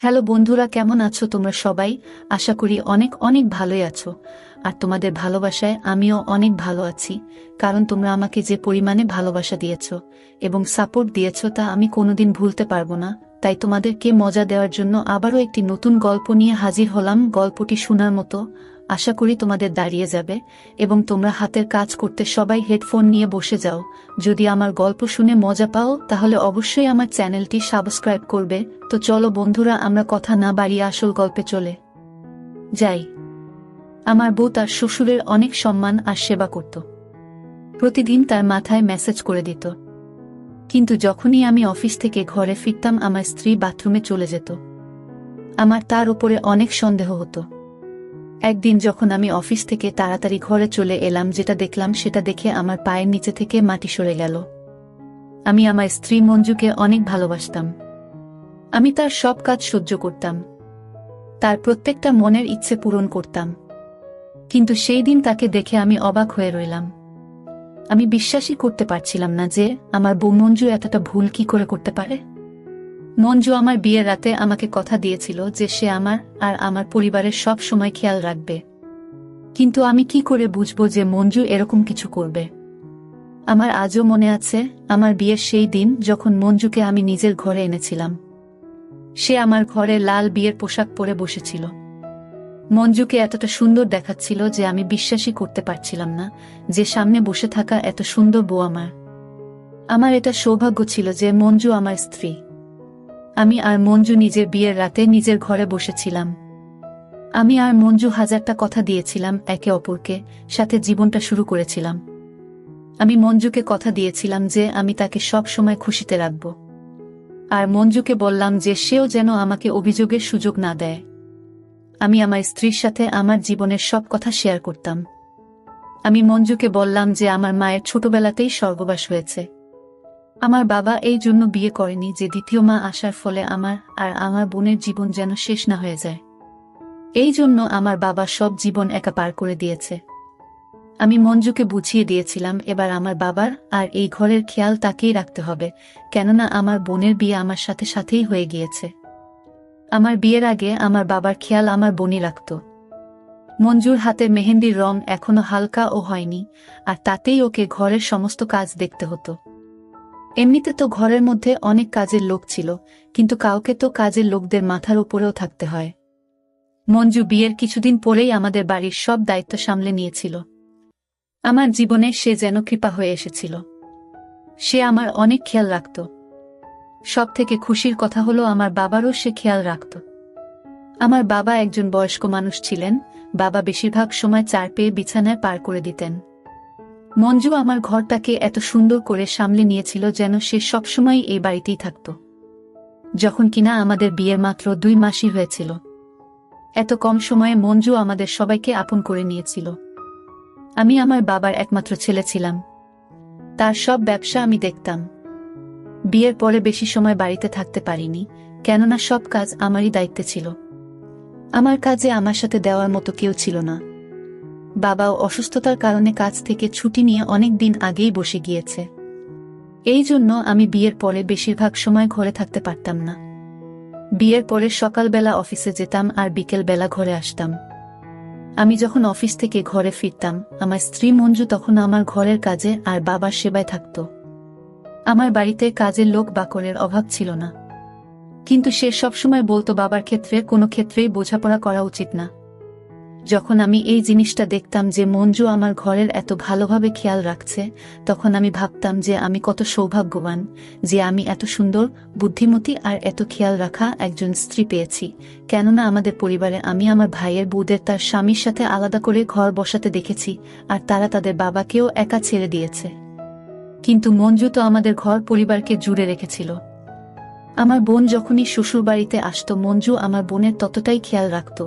Hello বন্ধুরা, কেমন আছো তোমরা সবাই? আশা করি অনেক অনেক ভালোই আছো। আর তোমাদের ভালোবাসায় আমিও অনেক ভালো আছি, কারণ তোমরা আমাকে যে পরিমাণে ভালোবাসা দিয়েছো এবং সাপোর্ট দিয়েছো তা আমি কোনোদিন ভুলতে পারবো না। তাই তোমাদেরকে মজা দেওয়ার জন্য আবারও একটি নতুন গল্প নিয়ে হাজির হলাম। গল্পটি শোনার মতো, আশা করি তোমাদের দাঁড়িয়ে যাবে এবং তোমরা হাতের কাজ করতে সবাই হেডফোন নিয়ে বসে যাও। যদি আমার গল্প শুনে মজা পাও তাহলে অবশ্যই আমার চ্যানেলটি সাবস্ক্রাইব করবে। তো চলো বন্ধুরা, আমরা কথা না বাড়িয়ে আসল গল্পে চলে যাই। আমার বউ তার শ্বশুরের অনেক সম্মান আর সেবা করত। প্রতিদিন তার মাথায় মেসেজ করে দিত, কিন্তু যখনই আমি অফিস থেকে ঘরে ফিরতাম আমার স্ত্রী বাথরুমে চলে যেত। আমার তার উপরে অনেক সন্দেহ হতো। একদিন যখন আমি অফিস থেকে তাড়াতাড়ি ঘরে চলে এলাম, যেটা দেখলাম সেটা দেখে আমার পায়ের নিচে থেকে মাটি সরে গেল। আমি আমার স্ত্রী মঞ্জুকে অনেক ভালোবাসতাম। আমি তার সব কাজ সহ্য করতাম, তার প্রত্যেকটা মনের ইচ্ছে পূরণ করতাম। কিন্তু সেই দিন তাকে দেখে আমি অবাক হয়ে রইলাম। আমি বিশ্বাসই করতে পারছিলাম না যে আমার বউ মঞ্জু এতটা ভুল কি করে করতে পারে। মঞ্জু আমার বিয়ের রাতে আমাকে কথা দিয়েছিল যে সে আমার আর আমার পরিবারের সব সময় খেয়াল রাখবে, কিন্তু আমি কি করে বুঝবো যে মঞ্জু এরকম কিছু করবে। আমার আজও মনে আছে আমার বিয়ের সেই দিন যখন মঞ্জুকে আমি নিজের ঘরে এনেছিলাম। সে আমার ঘরে লাল বিয়ের পোশাক পরে বসেছিল। মঞ্জুকে এতটা সুন্দর দেখাচ্ছিল যে আমি বিশ্বাসই করতে পারছিলাম না যে সামনে বসে থাকা এত সুন্দর বউ আমার। আমার এটা সৌভাগ্য ছিল যে মঞ্জু আমার স্ত্রী। আমি আর মঞ্জু নিজের বিয়ের রাতে নিজের ঘরে বসেছিলাম। আমি আর মঞ্জু হাজারটা কথা দিয়েছিলাম একে অপরকে, সাথে জীবনটা শুরু করেছিলাম। আমি মঞ্জুকে কথা দিয়েছিলাম যে আমি তাকে সব সময় খুশিতে রাখব, আর মঞ্জুকে বললাম যে সেও যেন আমাকে অভিযোগের সুযোগ না দেয়। আমি আমার স্ত্রীর সাথে আমার জীবনের সব কথা শেয়ার করতাম। আমি মঞ্জুকে বললাম যে আমার মায়ের ছোটবেলাতেই স্বর্গবাস হয়েছে। আমার বাবা এই জন্য বিয়ে করেনি যে দ্বিতীয় মা আসার ফলে আমার আর আমার বোনের জীবন যেন শেষ না হয়ে যায়। এই জন্য আমার বাবা সব জীবন একা পার করে দিয়েছে। আমি মঞ্জুকে বুঝিয়ে দিয়েছিলাম এবার আমার বাবার আর এই ঘরের খেয়াল তাকেই রাখতে হবে, কেননা আমার বোনের বিয়ে আমার সাথে সাথেই হয়ে গিয়েছে। আমার বিয়ের আগে আমার বাবার খেয়াল আমার বোনই রাখত। মঞ্জুর হাতের মেহেন্দির রং এখনো হালকা ও হয়নি, আর তাতেই ওকে ঘরের সমস্ত কাজ দেখতে হতো। এমনিতে তো ঘরের মধ্যে অনেক কাজের লোক ছিল, কিন্তু কাউকে তো কাজের লোকদের মাথার উপরেও থাকতে হয়। মঞ্জু বিয়ের কিছুদিন পরেই আমাদের বাড়ির সব দায়িত্ব সামলে নিয়েছিল। আমার জীবনে সে যেন কৃপা হয়ে এসেছিল। সে আমার অনেক খেয়াল রাখত। সব থেকে খুশির কথা হলো আমার বাবারও সে খেয়াল রাখত। আমার বাবা একজন বয়স্ক মানুষ ছিলেন। বাবা বেশিরভাগ সময় চার পেয়ে বিছানায় পার করে দিতেন। মঞ্জু আমার ঘরটাকে এত সুন্দর করে সামলে নিয়েছিল যেন সে সবসময় এই বাড়িতেই থাকত। যখন কিনা আমাদের বিয়ের মাত্র 2 মাসই হয়েছিল, এত কম সময়ে মঞ্জু আমাদের সবাইকে আপন করে নিয়েছিল। আমি আমার বাবার একমাত্র ছেলে ছিলাম। তার সব ব্যবসা আমি দেখতাম। বিয়ের পরে বেশি সময় বাড়িতে থাকতে পারিনি, কেননা সব কাজ আমারই দায়িত্বে ছিল। আমার কাজে আমার সাথে দেওয়ার মতো কেউ ছিল না। বাবাও অসুস্থতার কারণে কাজ থেকে ছুটি নিয়ে অনেক দিন আগেই বসে গিয়েছে। এই জন্য আমি বিয়ের পরে বেশিরভাগ সময় ঘরে থাকতে পারতাম না। বিয়ের পরে সকালবেলা অফিসে যেতাম আর বিকেলবেলা ঘরে আসতাম। আমি যখন অফিস থেকে ঘরে ফিরতাম আমার স্ত্রী মঞ্জু তখন আমার ঘরের কাজে আর বাবার সেবায় থাকত। আমার বাড়িতে কাজের লোক বাকরের অভাব ছিল না, কিন্তু সে সবসময় বলতো বাবার ক্ষেত্রে কোনো ক্ষেত্রেই বোঝাপড়া করা উচিত না। যখন আমি এই জিনিসটা দেখতাম যে মঞ্জু আমার ঘরের এত ভালোভাবে খেয়াল রাখছে, তখন আমি ভাবতাম যে আমি কত সৌভাগ্যবান যে আমি এত সুন্দর, বুদ্ধিমতী আর এত খেয়াল রাখা একজন স্ত্রী পেয়েছি। কেননা আমাদের পরিবারে আমি আমার ভাইয়ের বউদের তার স্বামীর সাথে আলাদা করে ঘর বসাতে দেখেছি, আর তারা তাদের বাবাকেও একা ছেড়ে দিয়েছে। কিন্তু মঞ্জু তো আমাদের ঘর পরিবারকে জুড়ে রেখেছিল। আমার বোন যখনই শ্বশুরবাড়িতে আসত মঞ্জু আমার বোনের ততটাই খেয়াল রাখত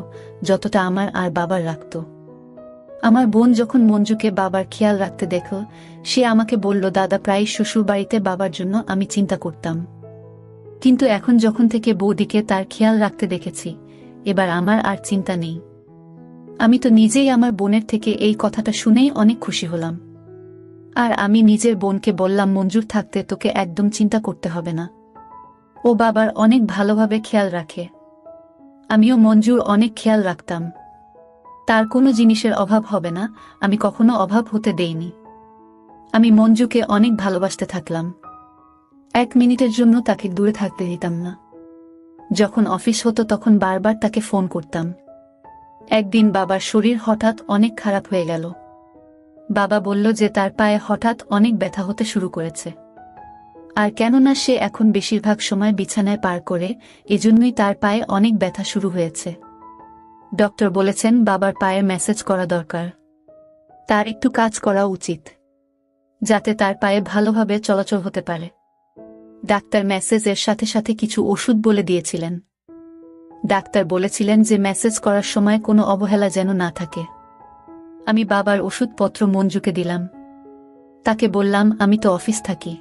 যতটা আমার আর বাবার রাখত। আমার বোন যখন মঞ্জুকে বাবার খেয়াল রাখতে দেখল, সে আমাকে বলল, দাদা প্রায় শ্বশুরবাড়িতে বাবার জন্য আমি চিন্তা করতাম, কিন্তু এখন যখন থেকে বৌদিকে তার খেয়াল রাখতে দেখেছি, এবার আমার আর চিন্তা নেই। আমি তো নিজেই আমার বোনের থেকে এই কথাটা শুনেই অনেক খুশি হলাম। আর আমি নিজের বোনকে বললাম, মঞ্জুর থাকতে তোকে একদম চিন্তা করতে হবে না, ও বাবার অনেক ভালোভাবে খেয়াল রাখে। আমিও মঞ্জুর অনেক খেয়াল রাখতাম। তার কোনো জিনিসের অভাব হবে না, আমি কখনো অভাব হতে দেইনি। আমি মঞ্জুকে অনেক ভালোবাসতে থাকলাম। 1 মিনিটের জন্য তাকে দূরে থাকতে দিতাম না। যখন অফিস হতো তখন বারবার তাকে ফোন করতাম। একদিন বাবার শরীর হঠাৎ অনেক খারাপ হয়ে গেল। বাবা বলল যে তার পায়ে হঠাৎ অনেক ব্যথা হতে শুরু করেছে। আর কেননা সে এখন বেশিরভাগ সময় বিছানায় পার করে, এজন্যই তার পায়ে অনেক ব্যথা শুরু হয়েছে। ডক্টর বলেছেন বাবার পায়ে ম্যাসাজ করা দরকার। তার একটু কাজ করা উচিত, যাতে তার পায়ে ভালোভাবে চলাচল হতে পারে। ডাক্তার ম্যাসেজের সাথে সাথে কিছু ওষুধ বলে দিয়েছিলেন। ডাক্তার বলেছিলেন যে ম্যাসেজ করার সময় কোনো অবহেলা যেন না থাকে। আমি বাবার ওষুধপত্র মঞ্জুকে দিলাম। তাকে বললাম আমি তো অফিস থাকি,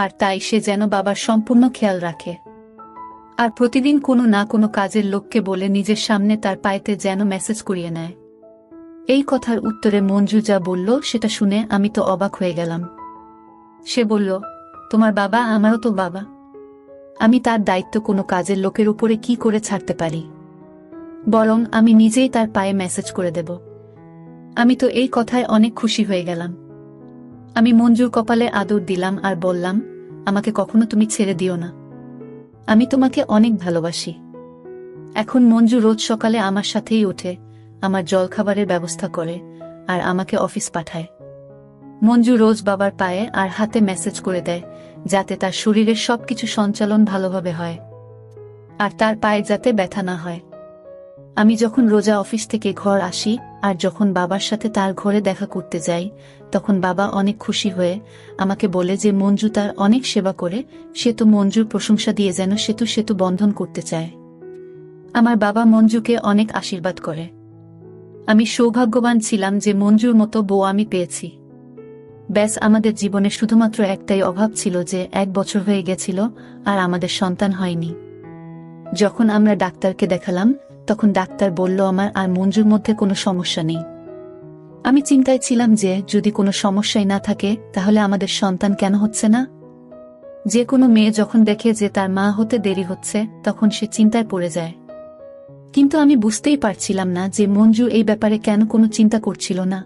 আর তাই সে যেন বাবার সম্পূর্ণ খেয়াল রাখে। আর প্রতিদিন কোনো না কোনো কাজের লোককে বলে নিজের সামনে তার পায়েতে যেন ম্যাসেজ করিয়ে নেয়। এই কথার উত্তরে মঞ্জু যা বলল সেটা শুনে আমি তো অবাক হয়ে গেলাম। সে বলল, তোমার বাবা আমারও তো বাবা। আমি তার দায়িত্ব কোনো কাজের লোকের উপরে কি করে ছাড়তে পারি? বরং আমি নিজেই তার পায়ে ম্যাসেজ করে দেব। আমি তো এই কথায় অনেক খুশি হয়ে গেলাম। আমি মঞ্জুর কপালে আদর দিলাম আর বললাম, আমাকে কখনো তুমি ছেড়ে দিও না। আমি তোমাকে অনেক ভালোবাসি। এখন মঞ্জু রোজ সকালে আমার সাথেই ওঠে, আমার জলখাবারের ব্যবস্থা করে, আর আমাকে অফিস পাঠায়। মঞ্জু রোজ বাবার পায়ে আর হাতে ম্যাসেজ করে দেয়, যাতে তার শরীরের সবকিছু সঞ্চালন ভালোভাবে হয়, আর তার পায়ে যাতে ব্যথা না হয়। আমি যখন রোজা অফিস থেকে ঘর আসি আর যখন বাবার সাথে তার ঘরে দেখা করতে যাই, তখন বাবা অনেক খুশি হয়ে আমাকে বলে যে মঞ্জু তার অনেক সেবা করে, সে তো মঞ্জুর প্রশংসা দিয়ে যেন সেতু সেতু বন্ধন করতে চায়। আমার বাবা মঞ্জুকে অনেক আশীর্বাদ করে। আমি সৌভাগ্যবান ছিলাম যে মঞ্জুর মতো বউ আমি পেয়েছি। ব্যাস, আমাদের জীবনে শুধুমাত্র একটাই অভাব ছিল যে 1 বছর হয়ে গেছিল আর আমাদের সন্তান হয়নি। যখন আমরা ডাক্তারকে দেখালাম তখন ডাক্তার বলল আমার আর মঞ্জুর মধ্যে কোনো সমস্যা নেই। আমি চিন্তায় ছিলাম যে যদি কোনো সমস্যাই না থাকে তাহলে আমাদের সন্তান কেন হচ্ছে না। যে কোনো মেয়ে যখন দেখে যে তার মা হতে দেরি হচ্ছে তখন সে চিন্তায় পড়ে যায়। কিন্তু আমি বুঝতেই পারছিলাম না যে মঞ্জু এই ব্যাপারে কেন কোনো চিন্তা করছিল না।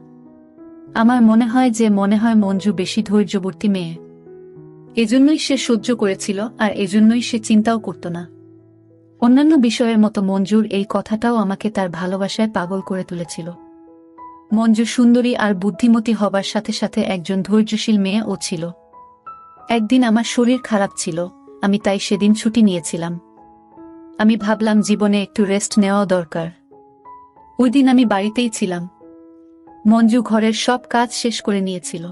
আমার মনে হয় মঞ্জু বেশি ধৈর্যবর্তী মেয়ে। এজন্যই সে সহ্য করেছিল আর এজন্যই সে চিন্তাও করত না। অন্যান্য বিষয়ের মতো মঞ্জুর এই কথাটাও আমাকে তার ভালোবাসায় পাগল করে তুলেছিল। মঞ্জু সুন্দরী আর বুদ্ধিমতী হবার সাথে সাথে একজন ধৈর্যশীল মেয়েও ছিল। একদিন আমার শরীর খারাপ ছিল, আমি তাই সেদিন ছুটি নিয়েছিলাম। আমি ভাবলাম জীবনে একটু রেস্ট নেওয়া দরকার। ওই দিন আমি বাড়িতেই ছিলাম। মঞ্জু ঘরের সব কাজ শেষ করে নিয়েছিল।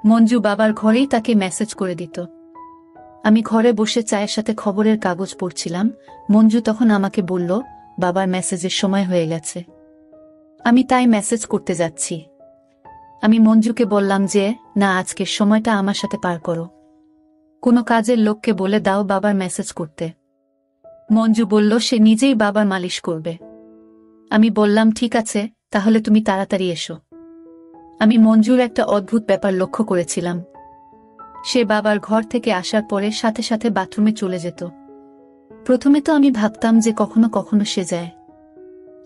মঞ্জু বাবার ঘরেই তাকে মেসেজ করে দিত। আমি ঘরে বসে চায়ের সাথে খবরের কাগজ পড়ছিলাম। মঞ্জু তখন আমাকে বলল, বাবার মেসেজের সময় হয়ে গেছে, আমি তাই মেসেজ করতে যাচ্ছি। আমি মঞ্জুকে বললাম যে না, আজকের সময়টা আমার সাথে পার করো। কোনো কাজের লোককে বলে দাও বাবার মেসেজ করতে। মঞ্জু বলল সে নিজেই বাবার মালিশ করবে। আমি বললাম ঠিক আছে, তাহলে তুমি তাড়াতাড়ি এসো। আমি মঞ্জুর একটা অদ্ভুত ব্যাপার লক্ষ্য করেছিলাম। সে বাবার ঘর থেকে আসার পরে সাথে সাথে বাথরুমে চলে যেত। প্রথমে তো আমি ভাবতাম যে কখনো কখনো সে যায়,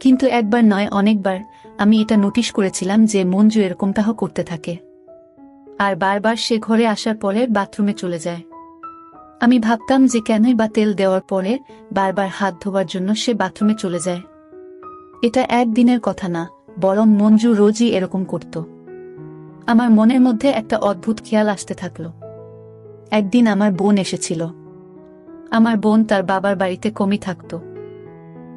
কিন্তু একবার নয় অনেকবার আমি এটা নোটিশ করেছিলাম যে মঞ্জু এরকমটাও করতে থাকে। আর বারবার সে ঘরে আসার পরে বাথরুমে চলে যায়। আমি ভাবতাম যে কেনই বা তেল দেওয়ার পরে বারবার হাত ধোবার জন্য সে বাথরুমে চলে যায়। এটা একদিনের কথা না, বরং মঞ্জু রোজই এরকম করত। আমার মনের মধ্যে একটা অদ্ভুত খেয়াল আসতে থাকলো। একদিন আমার বোন এসেছিল। আমার বোন তার বাবার বাড়িতে কমই থাকত,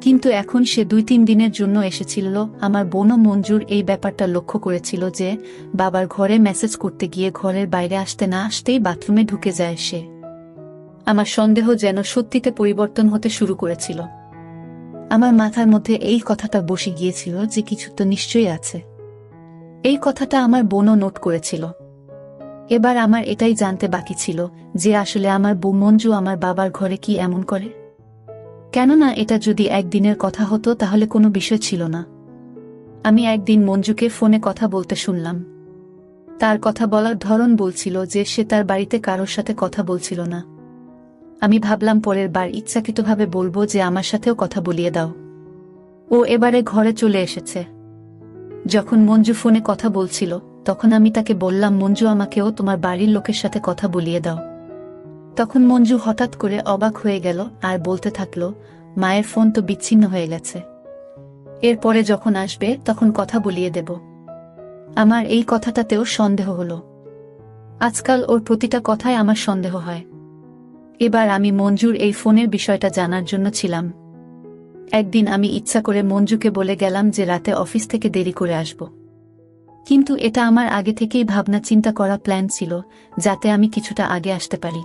কিন্তু এখন সে 2-3 দিনের জন্য এসেছিল। আমার বোনও মঞ্জুর এই ব্যাপারটা লক্ষ্য করেছিল যে বাবার ঘরে মেসেজ করতে গিয়ে ঘরের বাইরে আসতে না আসতেই বাথরুমে ঢুকে যায় সে। আমার সন্দেহ যেন সত্যিতে পরিবর্তন হতে শুরু করেছিল। আমার মাথার মধ্যে এই কথাটা বসে গিয়েছিল যে কিছু তো নিশ্চয়ই আছে। এই কথাটা আমার বোনও নোট করেছিল। এবার আমার এটাই জানতে বাকি ছিল যে আসলে আমার বউ মঞ্জু আমার বাবার ঘরে কি এমন করে। কেননা এটা যদি একদিনের কথা হতো তাহলে কোনো বিষয় ছিল না। আমি একদিন মঞ্জুকে ফোনে কথা বলতে শুনলাম। তার কথা বলার ধরন বলছিল যে সে তার বাড়িতে কারোর সাথে কথা বলছিল না। আমি ভাবলাম পরের বার ইচ্ছাকৃতভাবে বলবো যে আমার সাথেও কথা বলিয়ে দাও। ও এবারে ঘরে চলে এসেছে। যখন মঞ্জু ফোনে কথা বলছিল তখন আমি তাকে বললাম, মঞ্জু, আমাকেও তোমার বাড়ির লোকের সাথে কথা বলিয়ে দাও। তখন মঞ্জু হঠাৎ করে অবাক হয়ে গেল আর বলতে থাকলো, মায়ের ফোন তো বিচ্ছিন্ন হয়ে গেছে। এরপরে যখন আসবে তখন কথা বলিয়ে দেব। আমার এই কথাটাতেও সন্দেহ হলো। আজকাল ওর প্রতিটা কথায় আমার সন্দেহ হয়। এবার আমি মঞ্জুর এই ফোনের বিষয়টা জানার জন্য ছিলাম। একদিন আমি ইচ্ছা করে মঞ্জুকে বলে গেলাম যে রাতে অফিস থেকে দেরি করে আসব। কিন্তু এটা আমার আগে থেকেই ভাবনা চিন্তা করা প্ল্যান ছিল, যাতে আমি কিছুটা আগে আসতে পারি,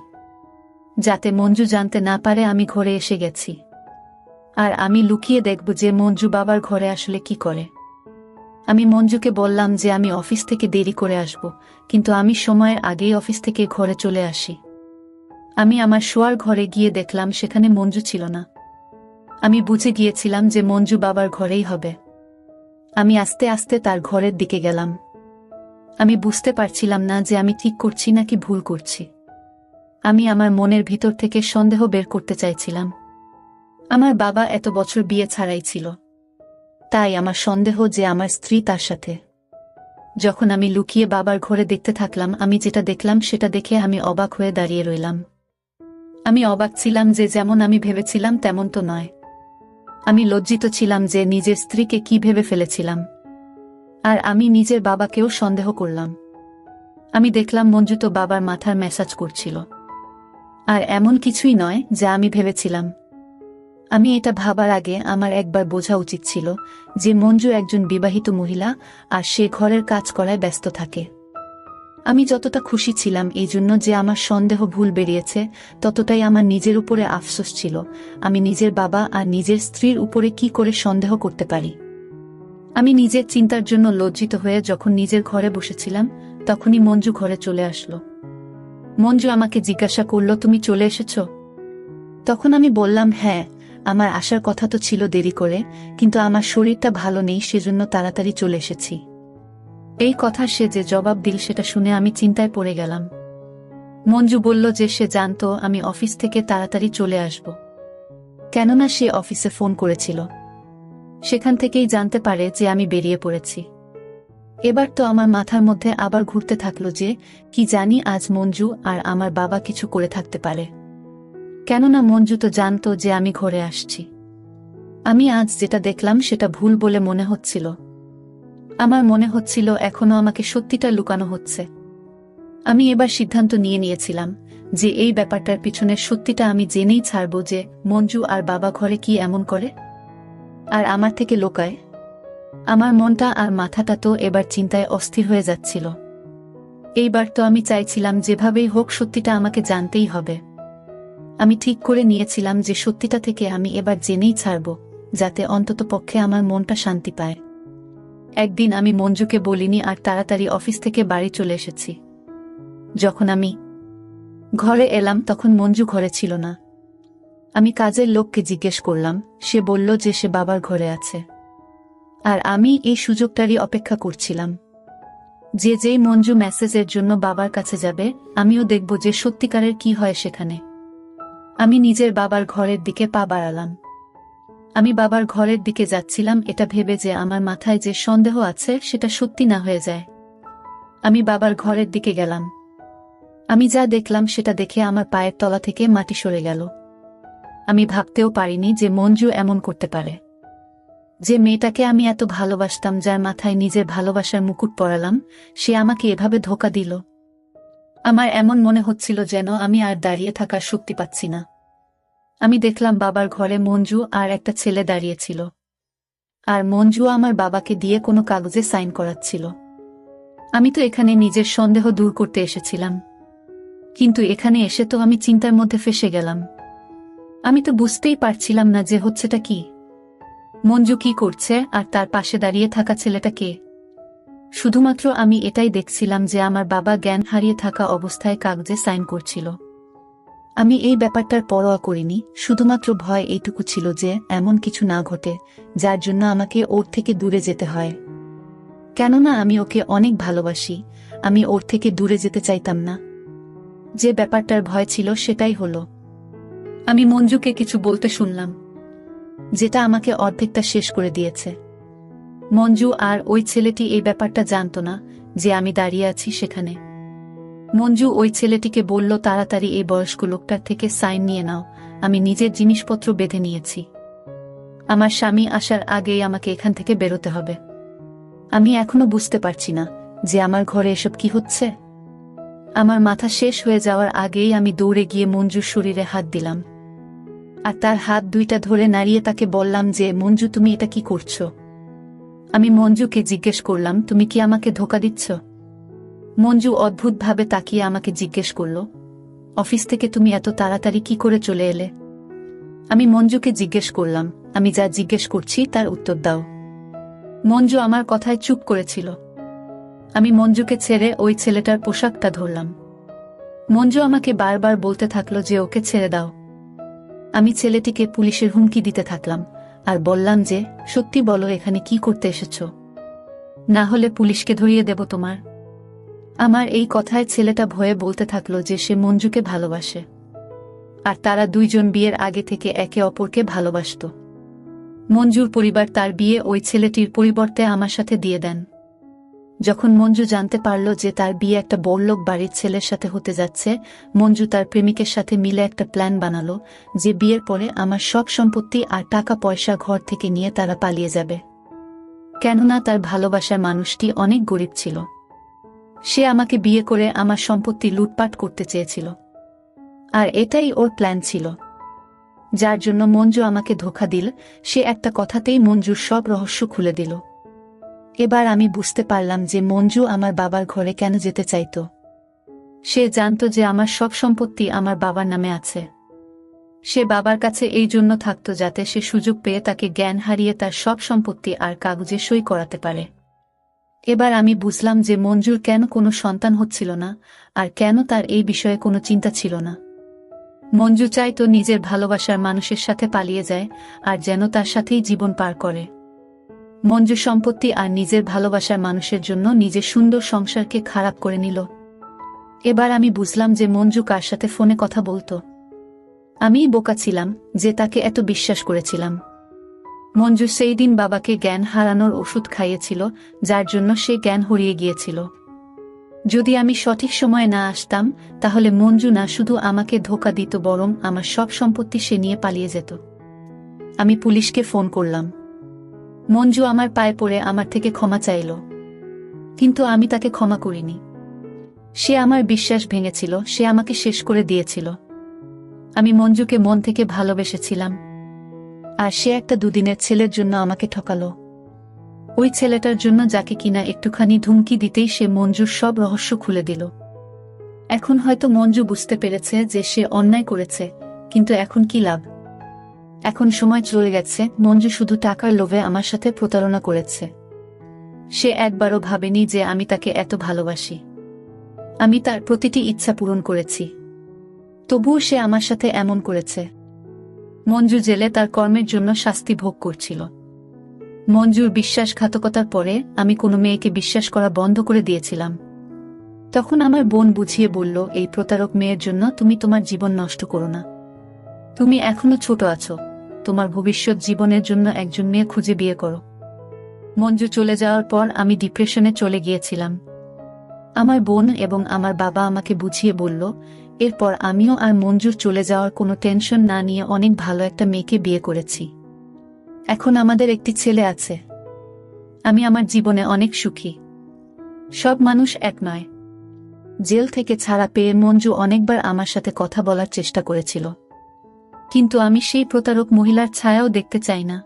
যাতে মঞ্জু জানতে না পারে আমি ঘরে এসে গেছি। আর আমি লুকিয়ে দেখব যে মঞ্জু বাবার ঘরে আসলে কি করে। আমি মঞ্জুকে বললাম যে আমি অফিস থেকে দেরি করে আসব, কিন্তু আমি সময়ের আগেই অফিস থেকে ঘরে চলে আসি। আমি আমার শোয়ার ঘরে গিয়ে দেখলাম সেখানে মঞ্জু ছিল না। আমি বুঝে গিয়েছিলাম যে মঞ্জু বাবার ঘরেই হবে। আমি আস্তে আস্তে তার ঘরের দিকে গেলাম। আমি বুঝতে পারছিলাম না যে আমি ঠিক করছি নাকি ভুল করছি। আমি আমার মনের ভিতর থেকে সন্দেহ বের করতে চাইছিলাম। আমার বাবা এত বছর বিয়ে ছাড়াই ছিল, তাই আমার সন্দেহ যে আমার স্ত্রী তার সাথে। যখন আমি লুকিয়ে বাবার ঘরে দেখতে থাকলাম, আমি যেটা দেখলাম সেটা দেখে আমি অবাক হয়ে দাঁড়িয়ে রইলাম। আমি অবাক ছিলাম যে যেমন আমি ভেবেছিলাম তেমন তো নয়। আমি লজ্জিত ছিলাম যে নিজের স্ত্রীকে কি ভেবে ফেলেছিলাম। আর আমি নিজের বাবাকেও সন্দেহ করলাম। আমি দেখলাম মঞ্জু তো বাবার মাথার ম্যাসাজ করছিল। আর এমন কিছুই নয় যা আমি ভেবেছিলাম। আমি এটা ভাবার আগে আমার একবার বোঝা উচিত ছিল যে মঞ্জু একজন বিবাহিত মহিলা আর সে ঘরের কাজ করায় ব্যস্ত থাকে। আমি যতটা খুশি ছিলাম এই জন্য যে আমার সন্দেহ ভুল বেরিয়েছে, ততটাই আমার নিজের উপরে আফসোস ছিল। আমি নিজের বাবা আর নিজের স্ত্রীর উপরে কি করে সন্দেহ করতে পারি। আমি নিজের চিন্তার জন্য লজ্জিত হয়ে যখন নিজের ঘরে বসেছিলাম, তখনই মঞ্জু ঘরে চলে আসলো। মঞ্জু আমাকে জিজ্ঞাসা করল, তুমি চলে এসেছ? তখন আমি বললাম, হ্যাঁ, আমার আসার কথা তো ছিল দেরি করে, কিন্তু আমার শরীরটা ভালো নেই, সেজন্য তাড়াতাড়ি চলে এসেছি। এই কথা সে যে জবাব দিল সেটা শুনে আমি চিন্তায় পড়ে গেলাম। মঞ্জু বলল যে সে জানতো আমি অফিস থেকে তাড়াতাড়ি চলে আসব, কেননা সে অফিসে ফোন করেছিল। সেখান থেকেই জানতে পারে যে আমি বেরিয়ে পড়েছি। এবার তো আমার মাথার মধ্যে আবার ঘুরতে থাকলো যে কি জানি আজ মঞ্জু আর আমার বাবা কিছু করে থাকতে পারে, কেননা মঞ্জু তো জানতো যে আমি ঘরে আসছি। আমি আজ যেটা দেখলাম সেটা ভুল বলে মনে হচ্ছিল। আমার মনে হচ্ছিল এখনো আমাকে সত্যিটা লুকানো হচ্ছে। আমি এবার সিদ্ধান্ত নিয়েছিলাম যে এই ব্যাপারটার পিছনের সত্যিটা আমি জেনেই ছাড়ব, যে মঞ্জু আর বাবা ঘরে কি এমন করে আর আমার থেকে লোকায়। আমার মনটা আর মাথাটা তো এবার চিন্তায় অস্থির হয়ে যাচ্ছিল। এইবার তো আমি চাইছিলাম যেভাবেই হোক সত্যিটা আমাকে জানতেই হবে। আমি ঠিক করে নিয়েছিলাম যে সত্যিটা থেকে আমি এবার জেনেই ছাড়ব, যাতে অন্তত পক্ষে আমার মনটা শান্তি পায়। একদিন আমি মঞ্জুকে বলিনি আর তাড়াতাড়ি অফিস থেকে বাড়ি চলে এসেছি। যখন আমি ঘরে এলাম তখন মঞ্জু ঘরে ছিল না। আমি কাজের লোককে জিজ্ঞেস করলাম, সে বলল যে সে বাবার ঘরে আছে। আর আমি এই সুযোগটারই অপেক্ষা করছিলাম, যে যেই মঞ্জু মেসেজের জন্য বাবার কাছে যাবে আমিও দেখব যে সত্যিকারের কি হয় সেখানে। আমি নিজের বাবার ঘরের দিকে পা বাড়ালাম। আমি বাবার ঘরের দিকে যাচ্ছিলাম এটা ভেবে যে আমার মাথায় যে সন্দেহ আছে সেটা সত্যি না হয়ে যায়। আমি বাবার ঘরের দিকে গেলাম। আমি যা দেখলাম সেটা দেখে আমার পায়ের তলা থেকে মাটি সরে গেল। আমি ভাবতেও পারিনি যে মঞ্জু এমন করতে পারে। যে মেয়েটাকে আমি এত ভালোবাসতাম, যার মাথায় নিজের ভালোবাসার মুকুট পরালাম, সে আমাকে এভাবে ধোঁকা দিল। আমার এমন মনে হচ্ছিল যেন আমি আর দাঁড়িয়ে থাকার শক্তি পাচ্ছি না। আমি দেখলাম বাবার ঘরে মঞ্জু আর একটা ছেলে দাঁড়িয়েছিল, আর মঞ্জু আমার বাবাকে দিয়ে কোনো কাগজে সাইন করাচ্ছিল। আমি তো এখানে নিজের সন্দেহ দূর করতে এসেছিলাম, কিন্তু এখানে এসে তো আমি চিন্তার মধ্যে ফেঁসে গেলাম। আমি তো বুঝতেই পারছিলাম না যে হচ্ছেটা কি। মঞ্জু কি করছে আর তার পাশে দাঁড়িয়ে থাকা ছেলেটা কে? শুধুমাত্র আমি এটাই দেখছিলাম যে আমার বাবা জ্ঞান হারিয়ে থাকা অবস্থায় কাগজে সাইন করছিল। আমি এই ব্যাপারটার পরোয়া করিনি, শুধুমাত্র ভয় এইটুকু ছিল যে এমন কিছু না ঘটে যার জন্য আমাকে ওর থেকে দূরে যেতে হয়। কেননা আমি ওকে অনেক ভালোবাসি, আমি ওর থেকে দূরে যেতে চাইতাম না। যে ব্যাপারটার ভয় ছিল সেটাই হলো। আমি মঞ্জুকে কিছু বলতে শুনলাম, যেটা আমাকে অর্ধেকটা শেষ করে দিয়েছে। মঞ্জু আর ওই ছেলেটি এই ব্যাপারটা জানতো না যে আমি দাঁড়িয়ে আছি সেখানে। মঞ্জু ওই ছেলেটিকে বলল, তাড়াতাড়ি এই বয়স্ক লোকটার থেকে সাইন নিয়ে নাও, আমি নিজের জিনিসপত্র বেঁধে নিয়েছি। আমার স্বামী আসার আগেই আমাকে এখান থেকে বেরোতে হবে। আমি এখনো বুঝতে পারছি না যে আমার ঘরে এসব কি হচ্ছে। আমার মাথা শেষ হয়ে যাওয়ার আগেই আমি দৌড়ে গিয়ে মঞ্জুর শরীরে হাত দিলাম, আর তার হাত দুইটা ধরে নাড়িয়ে তাকে বললাম যে, মঞ্জু তুমি এটা কি করছো? আমি মঞ্জুকে জিজ্ঞেস করলাম, তুমি কি আমাকে ধোঁকা দিচ্ছ? মঞ্জু অদ্ভুতভাবে তাকিয়ে আমাকে জিজ্ঞেস করল, অফিস থেকে তুমি এত তাড়াতাড়ি কি করে চলে এলে? আমি মঞ্জুকে জিজ্ঞেস করলাম, আমি যা জিজ্ঞেস করছি তার উত্তর দাও। মঞ্জু আমার কথায় চুপ করেছিল। আমি মঞ্জুকে ছেড়ে ওই ছেলেটার পোশাকটা ধরলাম। মঞ্জু আমাকে বারবার বলতে থাকলো যে ওকে ছেড়ে দাও। আমি ছেলেটিকে পুলিশের হুমকি দিতে থাকলাম আর বললাম যে, সত্যি বলো এখানে কি করতে এসেছো, না হলে পুলিশকে ধরিয়ে দেব তোমার। আমার এই কথায় ছেলেটা ভয়ে বলতে থাকলো যে সে মঞ্জুকে ভালোবাসে, আর তারা দুইজন বিয়ের আগে থেকে একে অপরকে ভালোবাসত। মঞ্জুর পরিবার তার বিয়ে ওই ছেলেটির পরিবর্তে আমার সাথে দিয়ে দেন। যখন মঞ্জু জানতে পারল যে তার বিয়ে একটা বড়লোক বাড়ির ছেলের সাথে হতে যাচ্ছে, মঞ্জু তার প্রেমিকের সাথে মিলে একটা প্ল্যান বানালো যে বিয়ের পরে আমার সব সম্পত্তি আর টাকা পয়সা ঘর থেকে নিয়ে তারা পালিয়ে যাবে। কেননা তার ভালোবাসার মানুষটি অনেক গরিব ছিল। সে আমাকে বিয়ে করে আমার সম্পত্তি লুটপাট করতে চেয়েছিল, আর এটাই ওর প্ল্যান ছিল। যার জন্য মঞ্জু আমাকে ধোঁকা দিল। সে একটা কথাতেই মঞ্জুর সব রহস্য খুলে দিল। এবার আমি বুঝতে পারলাম যে মঞ্জু আমার বাবার ঘরে কেন যেতে চাইত। সে জানত যে আমার সব সম্পত্তি আমার বাবার নামে আছে। সে বাবার কাছে এই জন্য থাকত যাতে সে সুযোগ পেয়ে তাকে জ্ঞান হারিয়ে তার সব সম্পত্তি আর কাগজে সই করাতে পারে। এবার আমি বুঝলাম যে মঞ্জুর কেন কোনো সন্তান হচ্ছিল না, আর কেন তার এই বিষয়ে কোনো চিন্তা ছিল না। মঞ্জু চাইতো নিজের ভালোবাসার মানুষের সাথে পালিয়ে যায়, আর যেন তার সাথেই জীবন পার করে। মঞ্জু সম্পত্তি আর নিজের ভালোবাসার মানুষের জন্য নিজের সুন্দর সংসারকে খারাপ করে নিল। এবার আমি বুঝলাম যে মঞ্জু কার সাথে ফোনে কথা বলতো। আমিই বোকা ছিলাম যে তাকে এত বিশ্বাস করেছিলাম। মঞ্জু সেই দিন বাবাকে জ্ঞান হারানোর ওষুধ খাইয়েছিল, যার জন্য সে জ্ঞান হারিয়ে গিয়েছিল। যদি আমি সঠিক সময়ে না আসতাম, তাহলে মঞ্জু না শুধু আমাকে ধোঁকা দিত, বরং আমার সব সম্পত্তি সে নিয়ে পালিয়ে যেত। আমি পুলিশকে ফোন করলাম। মঞ্জু আমার পায়ে পড়ে আমার থেকে ক্ষমা চাইল, কিন্তু আমি তাকে ক্ষমা করিনি। সে আমার বিশ্বাস ভেঙেছিল, সে আমাকে শেষ করে দিয়েছিল। আমি মঞ্জুকে মন থেকে ভালোবেসেছিলাম, আর সে একটা দুদিনের ছেলের জন্য আমাকে ঠকালো। ওই ছেলেটার জন্য যাকে কিনা একটুখানি ধুমকি দিতেই সে মঞ্জুর সব রহস্য খুলে দিল। এখন হয়তো মঞ্জু বুঝতে পেরেছে যে সে অন্যায় করেছে, কিন্তু এখন কি লাভ? এখন সময় চলে গেছে। মঞ্জু শুধু টাকার লোভে আমার সাথে প্রতারণা করেছে। সে একবারও ভাবেনি যে আমি তাকে এত ভালোবাসি। আমি তার প্রতিটি ইচ্ছা পূরণ করেছি, তবুও সে আমার সাথে এমন করেছে। মঞ্জু জেলে তার কর্মের জন্য শাস্তি ভোগ করছিল। মঞ্জুর বিশ্বাসঘাতকতার পরে আমি কোনো মেয়েকে বিশ্বাস করা বন্ধ করে দিয়েছিলাম। তখন আমার বোন বুঝিয়ে বলল, এই প্রতারক মেয়ের জন্য তুমি তোমার জীবন নষ্ট করো না। তুমি এখনো ছোট আছো, তোমার ভবিষ্যৎ জীবনের জন্য একজন মেয়ে খুঁজে বিয়ে করো। মঞ্জু চলে যাওয়ার পর আমি ডিপ্রেশনে চলে গিয়েছিলাম। আমার বোন এবং আমার বাবা আমাকে বুঝিয়ে বলল, এরপর আমিও আর মঞ্জুর চলে যাওয়ার কোনো টেনশন না নিয়ে অনেক ভালো একটা মেয়েকে বিয়ে করেছি। এখন আমাদের একটি ছেলে আছে। আমি আমার জীবনে অনেক সুখী। সব মানুষ এক নয়। জেল থেকে ছাড়া পেয়ে মঞ্জু অনেকবার আমার সাথে কথা বলার চেষ্টা করেছিল, কিন্তু আমি সেই প্রতারক মহিলার ছায়াও দেখতে চাই না।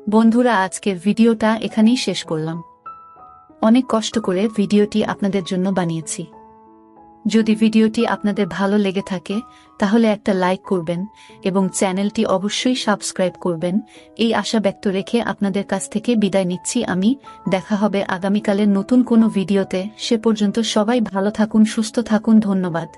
বন্ধুরা, আজকের ভিডিওটা এখানেই শেষ করলাম। অনেক কষ্ট করে ভিডিওটি আপনাদের জন্য বানিয়েছি। যদি ভিডিওটি আপনাদের ভালো লেগে থাকে তাহলে একটা লাইক করবেন এবং চ্যানেলটি অবশ্যই সাবস্ক্রাইব করবেন। এই আশা ব্যক্ত রেখে আপনাদের কাছ থেকে বিদায় নিচ্ছি আমি। দেখা হবে আগামীকালের নতুন কোনো ভিডিওতে। সে পর্যন্ত সবাই ভালো থাকুন, সুস্থ থাকুন। ধন্যবাদ।